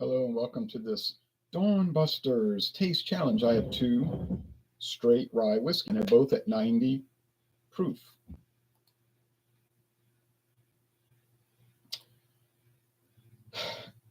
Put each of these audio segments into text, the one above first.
Hello and welcome to this Dawn Busters Taste Challenge. I have two straight rye whiskey, and they're both at 90 proof.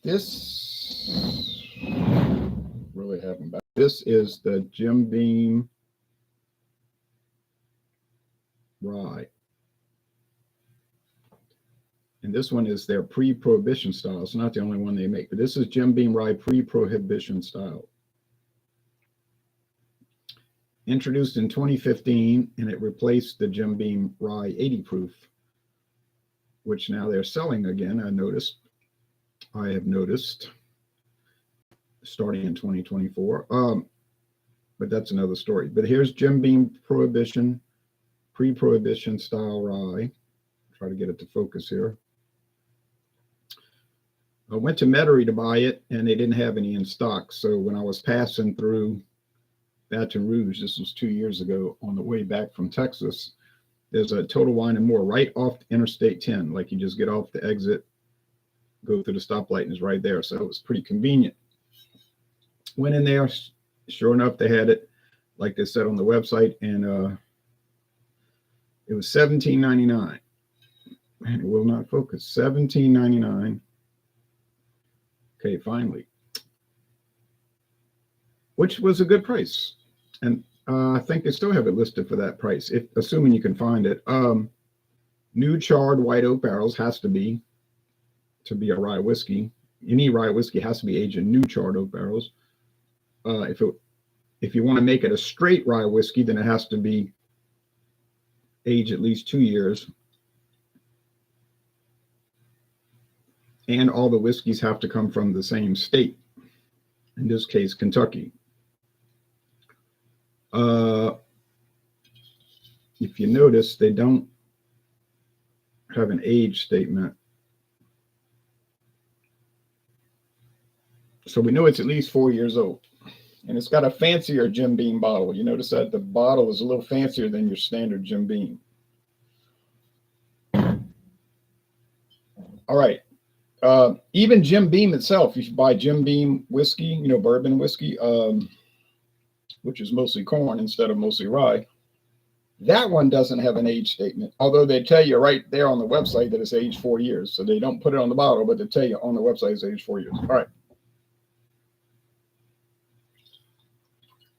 This really haven't. This is the Jim Beam Rye, and this one is their Pre-Prohibition style. It's not the only one they make, but this is Jim Beam Rye Pre-Prohibition style. Introduced in 2015, and it replaced the Jim Beam Rye 80 proof, which now they're selling again. I have noticed, starting in 2024. But that's another story. But here's Jim Beam Prohibition, Pre-Prohibition style rye. Try to get it to focus here. I went to Metairie to buy it, and they didn't have any in stock. So when I was passing through Baton Rouge, this was 2 years ago, on the way back from Texas, there's a Total Wine and More right off Interstate 10. Like, you just get off the exit, go through the stoplight, and it's right there. So it was pretty convenient. Went in there, sure enough, they had it like they said on the website, and it was $17.99. Man, it will not focus. $17.99. Okay, finally, which was a good price, and I think they still have it listed for that price, if assuming you can find it. New charred white oak barrels has to be a rye whiskey. Any rye whiskey has to be aged in new charred oak barrels. If you want to make it a straight rye whiskey, then it has to be aged at least 2 years. And all the whiskeys have to come from the same state, in this case, Kentucky. If you notice, they don't have an age statement. So we know it's at least 4 years old. And it's got a fancier Jim Beam bottle. You notice that the bottle is a little fancier than your standard Jim Beam. All right. Even Jim Beam itself, if you buy Jim Beam whiskey, bourbon whiskey, which is mostly corn instead of mostly rye, that one doesn't have an age statement. Although they tell you right there on the website that it's aged 4 years. So they don't put it on the bottle, but they tell you on the website it's aged 4 years. All right.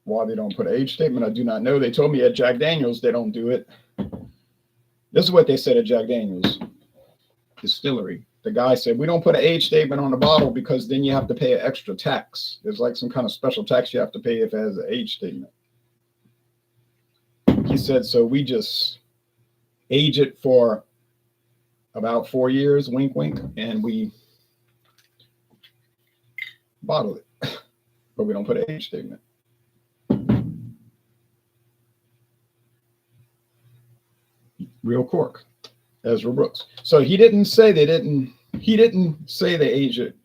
Why they don't put an age statement, I do not know. They told me at Jack Daniels they don't do it. This is what they said at Jack Daniels Distillery. The guy said, we don't put an age statement on the bottle because then you have to pay an extra tax. There's like some kind of special tax you have to pay if it has an age statement. He said, so we just age it for about 4 years, wink, wink, and we bottle it. But we don't put an age statement. Real cork. Ezra Brooks. So he didn't say they aged it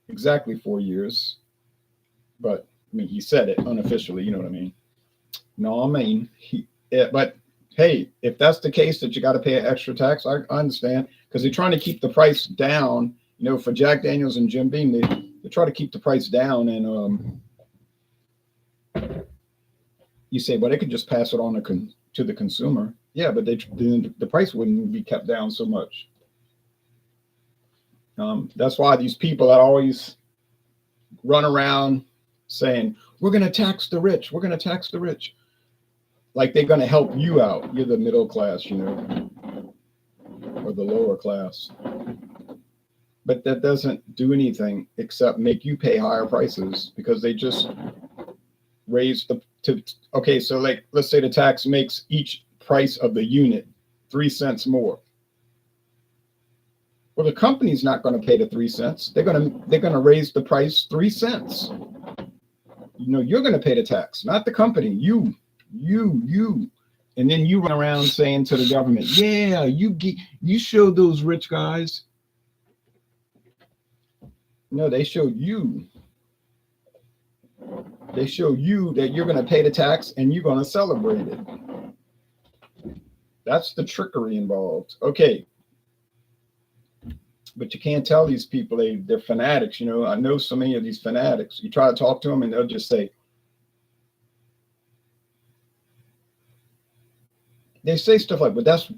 exactly 4 years, but I mean, he said it unofficially, you know what I mean? No, I mean, but hey, if that's the case that you got to pay an extra tax, I understand, because they're trying to keep the price down, for Jack Daniels and Jim Beam, they try to keep the price down, and you say, well, they could just pass it on to the consumer. Yeah, but the price wouldn't be kept down so much. That's why these people that always run around saying, we're going to tax the rich. We're going to tax the rich. Like they're going to help you out. You're the middle class, or the lower class. But that doesn't do anything except make you pay higher prices, because they just raised okay, so like, let's say the tax makes each price of the unit 3 cents more. Well, the company's not going to pay the 3 cents. They're going to raise the price 3 cents. You're going to pay the tax, not the company. You. And then you run around saying to the government, yeah, you show those rich guys. No, they showed you. They show you that you're going to pay the tax and you're going to celebrate it. That's the trickery involved. Okay. But you can't tell these people they're fanatics. You know, I know so many of these fanatics. You try to talk to them and they'll just say, they say stuff like, but that's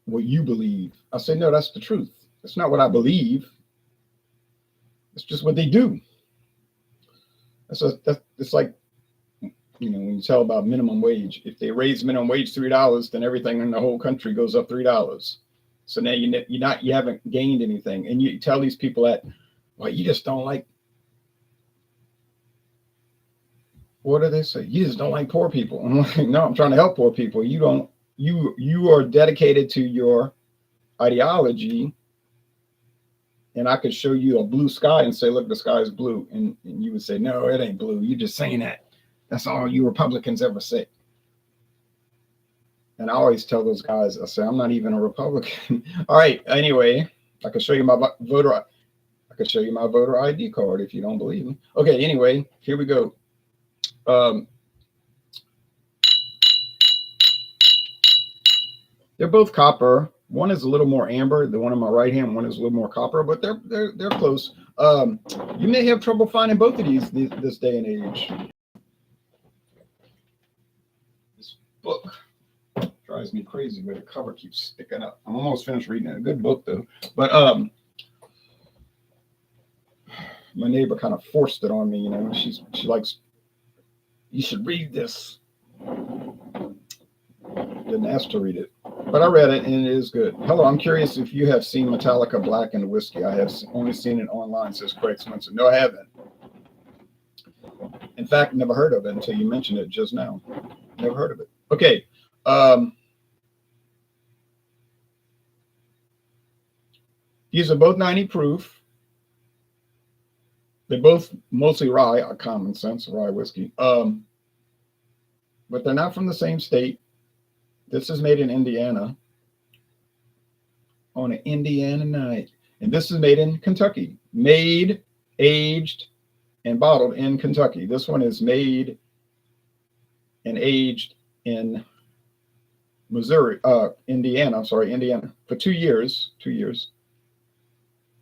what you believe. I say, no, that's the truth. It's not what I believe. It's just what they do. It's like, you know, when you tell about minimum wage, if they raise minimum wage $3, then everything in the whole country goes up $3. So now you haven't gained anything. And you tell these people that, well, you just don't like, what do they say? You just don't like poor people. I'm like, no, I'm trying to help poor people. You are dedicated to your ideology. And I could show you a blue sky and say, look, the sky is blue. And you would say, no, it ain't blue. You're just saying that. That's all you Republicans ever say. And I always tell those guys, I say, I'm not even a Republican. All right. Anyway, I can show you my voter ID card if you don't believe me. Okay. Anyway, here we go. They're both copper. One is a little more amber. The one on my right hand, one is a little more copper, but they're close. You may have trouble finding both of these this day and age. This book drives me crazy where the cover keeps sticking up. I'm almost finished reading it. A good book though. But my neighbor kind of forced it on me, you know. She likes, you should read this. Didn't ask to read it, but I read it and it is good. Hello, I'm curious if you have seen Metallica Black and Whiskey. I have only seen it online, says Craig Spencer. No, I haven't. In fact, never heard of it until you mentioned it just now. Never heard of it. Okay. These are both 90 proof. They're both mostly rye, common sense, rye whiskey. But they're not from the same state. This is made in Indiana on an Indiana night. And this is made in Kentucky. Made, aged, and bottled in Kentucky. This one is made and aged in Indiana for 2 years.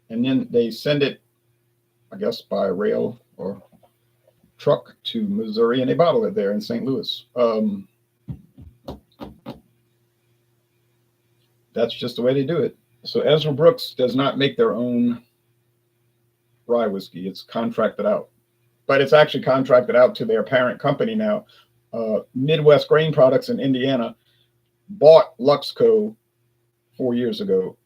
And then they send it, I guess, by rail or truck to Missouri, and they bottle it there in St. Louis. That's just the way they do it. So Ezra Brooks does not make their own rye whiskey. It's contracted out. But it's actually contracted out to their parent company now. Midwest Grain Products in Indiana bought Luxco 4 years ago.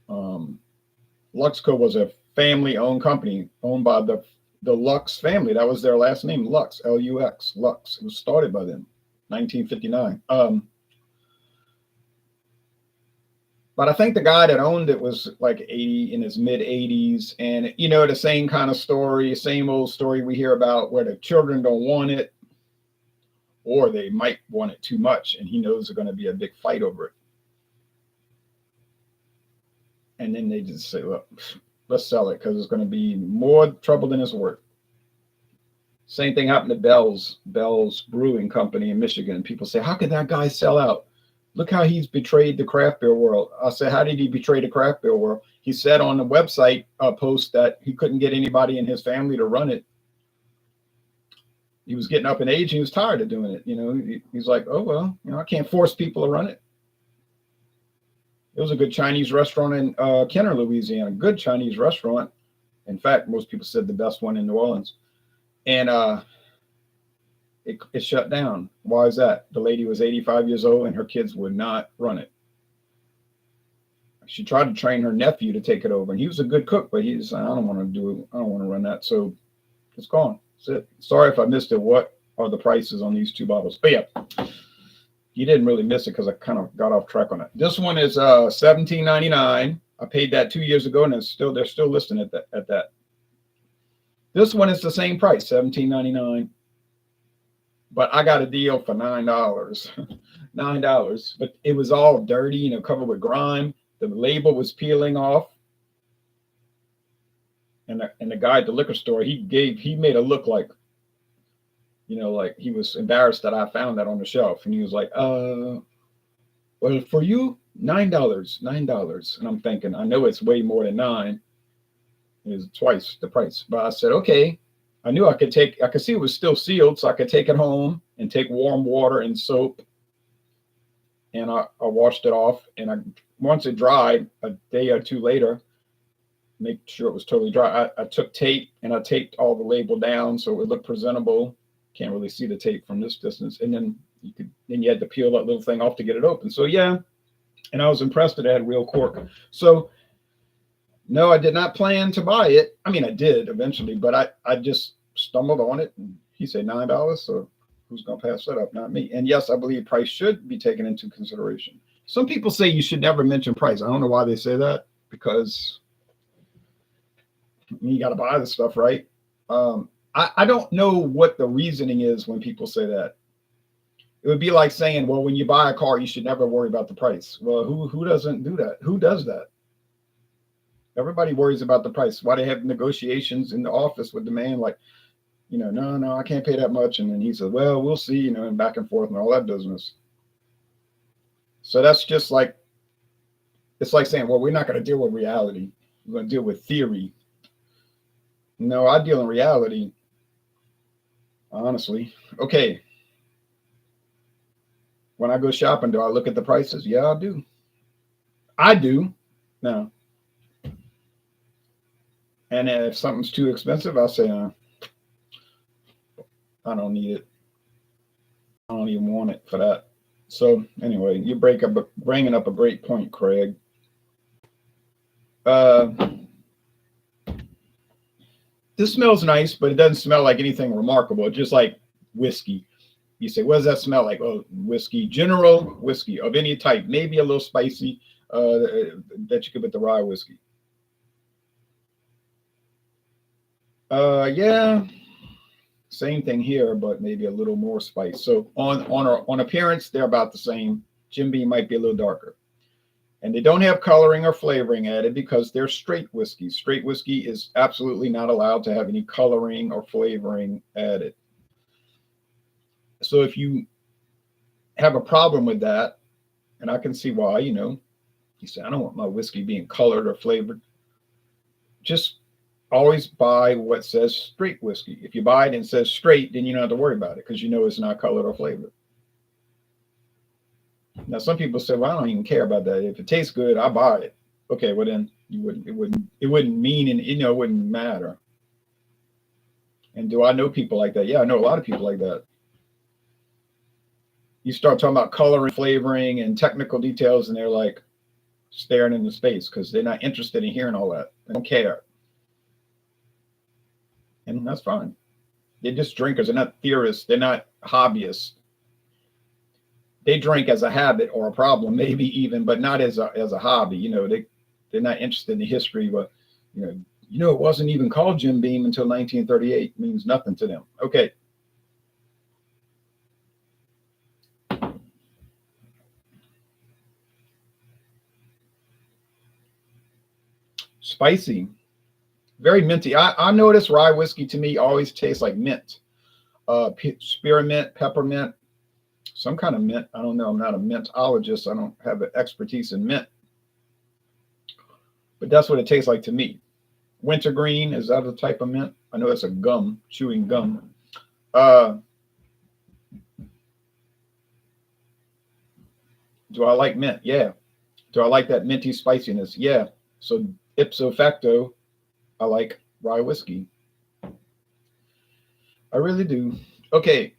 Luxco was a family-owned company owned by the Lux family. That was their last name, Lux, L-U-X, Lux. It was started by them, 1959. But I think the guy that owned it was like 80, in his mid 80s. And, you know, the same kind of story, same old story we hear about where the children don't want it or they might want it too much. And he knows there's going to be a big fight over it. And then they just say, look, let's sell it because it's going to be more trouble than it's worth. Same thing happened to Bell's Brewing Company in Michigan. People say, how could that guy sell out? Look how he's betrayed the craft beer world. I said, how did he betray the craft beer world? He said on the website post that he couldn't get anybody in his family to run it. He was getting up in age. And he was tired of doing it. You know, he's like, oh, well, you know, I can't force people to run it. It was a good Chinese restaurant in Kenner, Louisiana. Good Chinese restaurant. In fact, most people said the best one in New Orleans. And it shut down. Why is that? The lady was 85 years old and her kids would not run it. She tried to train her nephew to take it over, and he was a good cook, but he's, I don't want to do it. I don't want to run that. So it's gone. That's it. Sorry if I missed it. What are the prices on these two bottles? But yeah, you didn't really miss it because I kind of got off track on it. This one is $17.99. I paid that 2 years ago, and they're still listing it at that. This one is the same price, $17.99. But I got a deal for $9. $9. But it was all dirty, you know, covered with grime. The label was peeling off. And the guy at the liquor store, he made it look like, you know, like he was embarrassed that I found that on the shelf. And he was like, well, for you, $9. And I'm thinking, I know it's way more than nine. It's twice the price. But I said, okay. I knew I could see it was still sealed, so I could take it home and take warm water and soap. And I washed it off. And once it dried, a day or two later, make sure it was totally dry. I took tape and I taped all the label down so it would look presentable. Can't really see the tape from this distance. And then you had to peel that little thing off to get it open. So yeah, and I was impressed that it had real cork. So no, I did not plan to buy it. I mean, I did eventually, but I just stumbled on it. And he said $9, so who's going to pass that up? Not me. And yes, I believe price should be taken into consideration. Some people say you should never mention price. I don't know why they say that, because you got to buy the stuff, right? I don't know what the reasoning is when people say that. It would be like saying, well, when you buy a car, you should never worry about the price. Well, who doesn't do that? Who does that? Everybody worries about the price. Why they have negotiations in the office with the man, like, no, I can't pay that much. And then he says, well, we'll see, and back and forth and all that business. So that's just like, it's like saying, well, we're not going to deal with reality. We're going to deal with theory. No, I deal in reality, honestly. Okay. When I go shopping, do I look at the prices? Yeah, I do. I do. No. And if something's too expensive, I'll say, I don't need it. I don't even want it for that. So anyway, you bringing up a great point, Craig. This smells nice, but it doesn't smell like anything remarkable. It's just like whiskey. You say, what does that smell like? Oh, whiskey, general whiskey of any type, maybe a little spicy, that you could put the rye whiskey. Yeah, same thing here, but maybe a little more spice. So on appearance, they're about the same. Jim Beam might be a little darker. And they don't have coloring or flavoring added because they're straight whiskey. Straight whiskey is absolutely not allowed to have any coloring or flavoring added. So if you have a problem with that, and I can see why, you say, I don't want my whiskey being colored or flavored. Just always buy what says straight whiskey. If you buy it and it says straight, then you don't have to worry about it because you know it's not colored or flavored. Now, some people say, well, I don't even care about that. If it tastes good, I buy it. Okay, well then it wouldn't mean, and it wouldn't matter. And do I know people like that? Yeah, I know a lot of people like that. You start talking about coloring, flavoring, and technical details, and they're like staring into space because they're not interested in hearing all that. They don't care. And that's fine. They're just drinkers. They're not theorists. They're not hobbyists. They drink as a habit or a problem, maybe even, but not as a hobby. They're not interested in the history. But it wasn't even called Jim Beam until 1938. It means nothing to them. Okay. Spicy, very minty. I notice rye whiskey to me always tastes like mint, spearmint, peppermint. Some kind of mint. I don't know. I'm not a mintologist. I don't have an expertise in mint. But that's what it tastes like to me. Wintergreen, is that a type of mint? I know it's a gum, chewing gum. Do I like mint? Yeah. Do I like that minty spiciness? Yeah. So ipso facto, I like rye whiskey. I really do. Okay.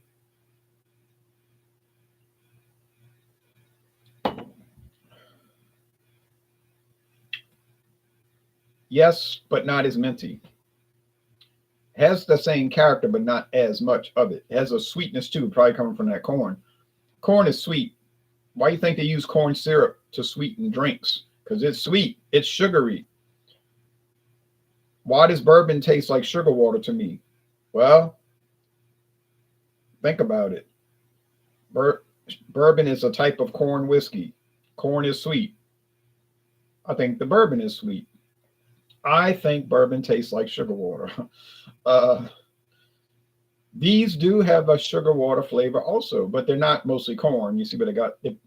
Yes, but not as minty. Has the same character, but not as much of it. It has a sweetness too, probably coming from that corn. Corn is sweet. Why do you think they use corn syrup to sweeten drinks? Because it's sweet. It's sugary. Why does bourbon taste like sugar water to me? Well, think about it. Bourbon is a type of corn whiskey. Corn is sweet. I think the bourbon is sweet. I think bourbon tastes like sugar water. These do have a sugar water flavor also, but they're not mostly corn. You see, but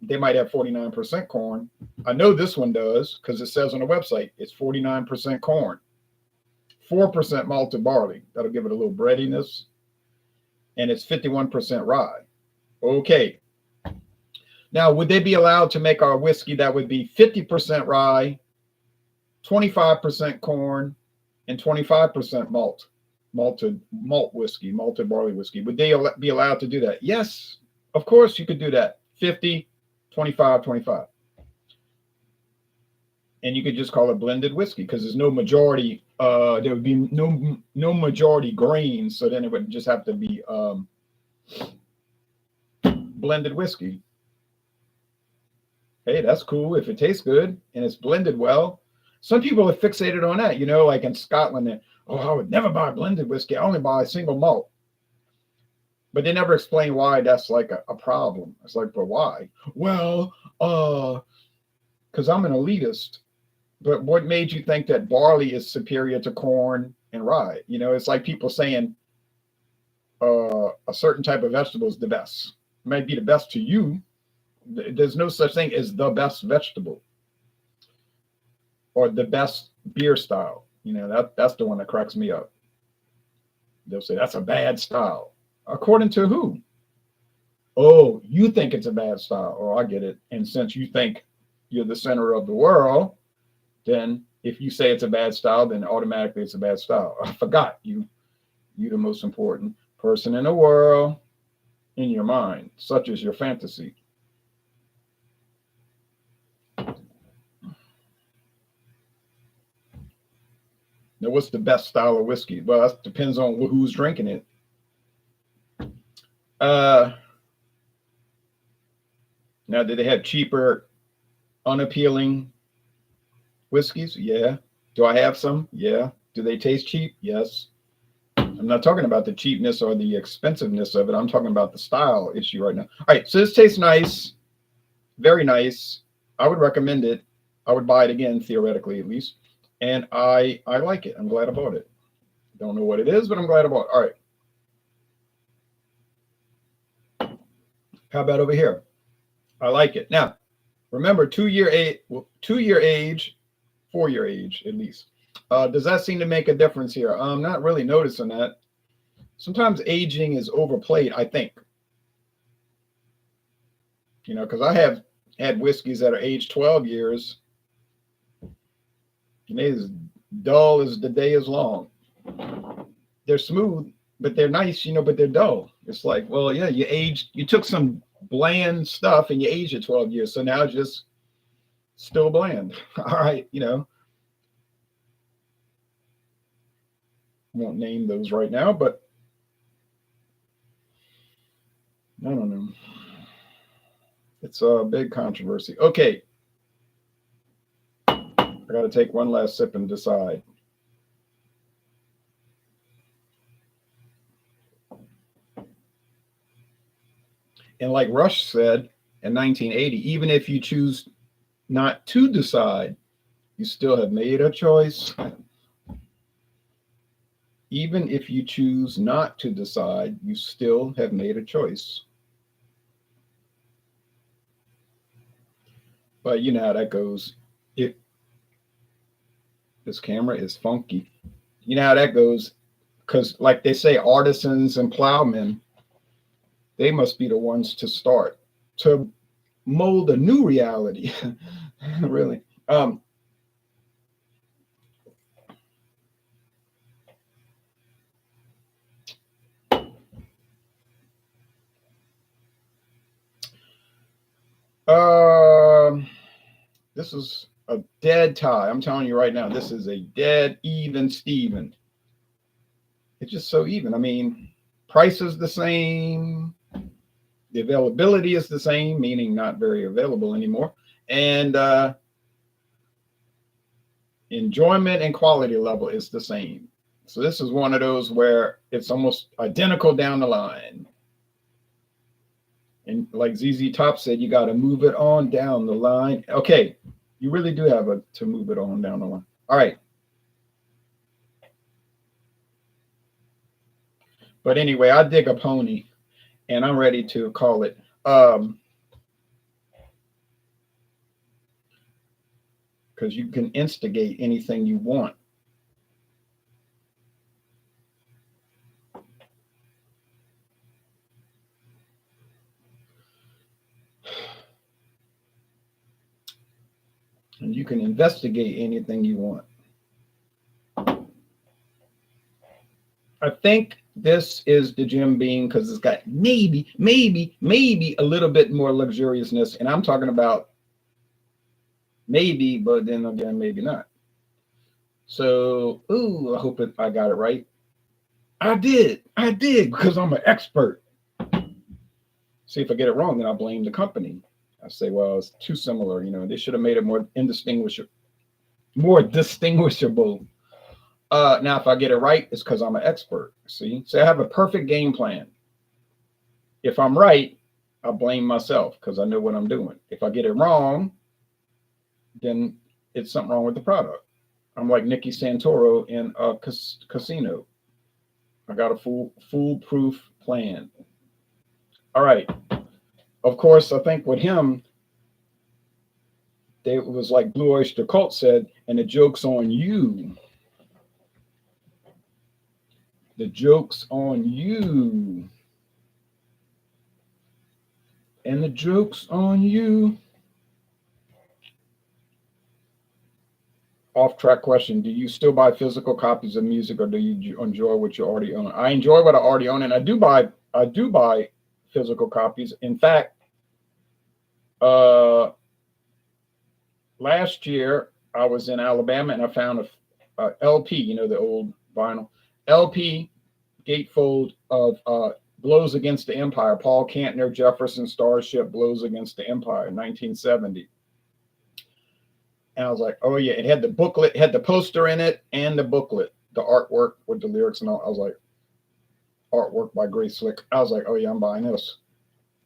they might have 49% corn, I know this one does because it says on the website it's 49% corn, 4% malted barley. That'll give it a little breadiness. And it's 51% rye. Okay. Now, would they be allowed to make our whiskey that would be 50% rye, 25% corn, and 25% malted whiskey, malted barley whiskey? Would they be allowed to do that? Yes, of course you could do that. 50, 25, 25. And you could just call it blended whiskey because there's no majority. There would be no majority grains, so then it would just have to be blended whiskey. Hey, that's cool if it tastes good and it's blended well. Some people are fixated on that, like in Scotland. Oh, I would never buy blended whiskey. I only buy a single malt. But they never explain why that's like a problem. It's like, but why? Well, because I'm an elitist. But what made you think that barley is superior to corn and rye? It's like people saying a certain type of vegetable is the best. It might be the best to you. There's no such thing as the best vegetable or the best beer style. That's the one that cracks me up. They'll say that's a bad style. According to who? Oh, you think it's a bad style. Oh, I get it. And since you think you're the center of the world, then if you say it's a bad style, then automatically it's a bad style. I forgot you're the most important person in the world in your mind, such as your fantasy. Now, what's the best style of whiskey? Well, that depends on who's drinking it. Now, do they have cheaper, unappealing whiskeys? Yeah. Do I have some? Yeah. Do they taste cheap? Yes. I'm not talking about the cheapness or the expensiveness of it. I'm talking about the style issue right now. All right. So this tastes nice. Very nice. I would recommend it. I would buy it again, theoretically, at least. And I like it. I'm glad I bought it. Don't know what it is, but I'm glad I bought it. All right. How about over here? I like it. Now, remember, 2-year age, 4-year age, at least. Does that seem to make a difference here? I'm not really noticing that. Sometimes aging is overplayed, I think. Because I have had whiskeys that are aged 12 years. And they're as dull as the day is long. They're smooth, but they're nice, but they're dull. It's like, well, yeah, you took some bland stuff and you aged it 12 years. So now it's just still bland. All right, won't name those right now, but I don't know. It's a big controversy. Okay. I got to take one last sip and decide. And like Rush said in 1980, even if you choose not to decide, you still have made a choice. Even if you choose not to decide, you still have made a choice. But you know how that goes. This camera is funky. You know how that goes. Because like they say, artisans and plowmen, they must be the ones to start to mold a new reality. Really. This is a dead tie. I'm telling you right now, this is a dead even Steven. It's just so even. I mean, price is the same. The availability is the same, meaning not very available anymore. And enjoyment and quality level is the same. So this is one of those where it's almost identical down the line. And like ZZ Top said, you got to move it on down the line. Okay, you really do have to move it on down the line. All right. But anyway, I dig a pony, and I'm ready to call it. because you can instigate anything you want. And you can investigate anything you want. I think this is the Jim Beam because it's got maybe a little bit more luxuriousness. And I'm talking about maybe, but then again, maybe not. So, ooh, I hope I got it right. I did because I'm an expert. See, if I get it wrong, then I blame the company. I say, well, it's too similar. They should have made it more indistinguishable. Now, if I get it right, it's because I'm an expert. See, so I have a perfect game plan. If I'm right, I blame myself because I know what I'm doing. If I get it wrong, then it's something wrong with the product. I'm like Nicky Santoro in a casino. I got a foolproof plan. All right. Of course, I think with him, it was like Blue Oyster Cult said, and the joke's on you. The joke's on you. And the joke's on you. Off-track question. Do you still buy physical copies of music, or do you enjoy what you already own? I enjoy what I already own, and I do buy physical copies. In fact, last year I was in Alabama and I found a LP, the old vinyl LP gatefold of Blows Against the Empire. Paul Kantner, Jefferson Starship, Blows Against the Empire, 1970. And I was like, oh yeah, it had the booklet, had the poster in it and the booklet, the artwork with the lyrics and all. I was like, artwork by Grace Slick. I was like, oh yeah, I'm buying this.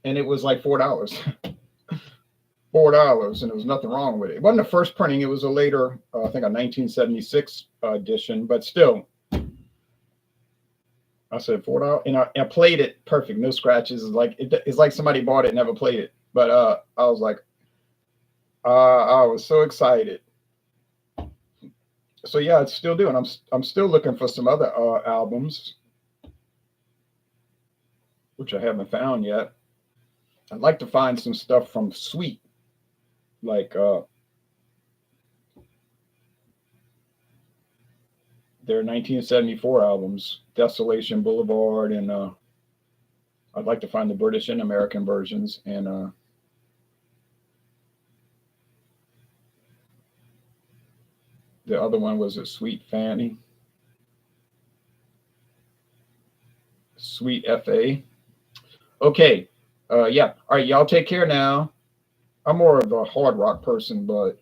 And it was like $4. $4, and there was nothing wrong with it. It wasn't the first printing. It was a later, I think a 1976 edition, but still. I said $4, and I played it perfect, no scratches. It's like somebody bought it and never played it. But I was like, I was so excited. So yeah, it's still doing. I'm still looking for some other albums, which I haven't found yet. I'd like to find some stuff from Sweet, like their 1974 albums, Desolation Boulevard, and I'd like to find the British and American versions, and the other one was a Sweet Fanny, Sweet FA. Okay, yeah. All right, y'all take care now. I'm more of a hard rock person, but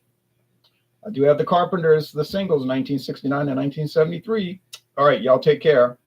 I do have the Carpenters, the singles, 1969 and 1973. All right, y'all take care.